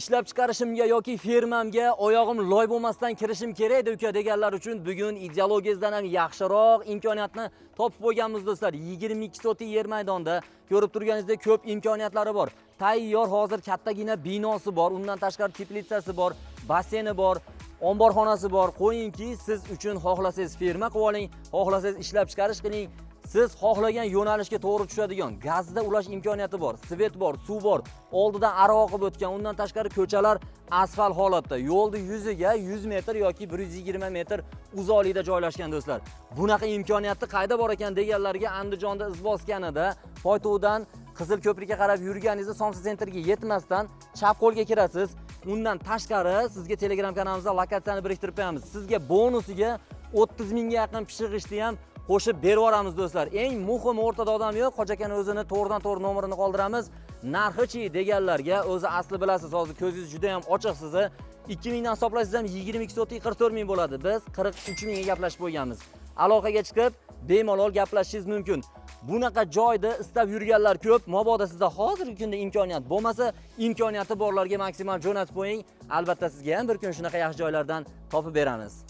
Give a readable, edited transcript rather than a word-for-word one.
ishlab chiqarishimga yoki fermamga oyog'im loy bo'lmasdan kirishim kerak edi uka deganlar uchun bugun ideologiyasidan ham yaxshiroq imkoniyatni topib qo'yganmiz do'stlar. 22 sotik yer maydonda ko'rib turganingizdek ko'p imkoniyatlari bor. Tayyor hozir kattagina binosi bor, undan tashqari teplitsasi bor, basseyni bor, omborxonasi bor. Qo'yingki, siz uchun xohlasangiz ferma qilib oling, xohlasangiz ishlab chiqarish qiling. Siz xohlagan yo'nalishga to'g'ri tushadigan gazda ulash imkoniyati bor, svet bor, suv bor, oldidan ara oqib o'tgan, undan tashqari ko'chalar asfalt holatda, yo'lni yuziga 100 metr yoki 120 metr uzoqlikda joylashgan do'stlar. Bunaqa imkoniyatni qayda bor ekan deganlarga Andijonda iz bosganida Poyto'dan Qizil ko'prikka qarab yurganingizda Somsa sentrga yetmasdan chap qo'lga kirasiz. Undan tashqari sizga Telegram kanalimizda lokatsiyani biriktirib qo'yamiz. Sizga bonusiga 30 mingga yaqin pishig'ishni ham qo'shib berib yuboramiz do'stlar. Eng muhim o'rtada odam yo'q. Xo'ja akaning o'zini to'g'ridan-to'g'ri nomerini qoldiramiz. Narxi-chi deganlarga o'zi asli bilasiz, hozir ko'zingiz juda ham ochiq sizni. 2000 dan hisoblasangiz ham 22 sotik 44 ming bo'ladi. Biz 43 mingga gaplashib qo'yganmiz. Aloqaga chiqib bemalol gaplashishingiz mumkin. Bunaqa joyda istab yurganlar ko'p. Mabodo sizda hozirgi kunda imkoniyat bo'lmasa, imkoniyati borlarga maksimal jo'natib qo'ying. Albatta sizga ham bir kun shunaqa yaxshi joylardan topib beramiz.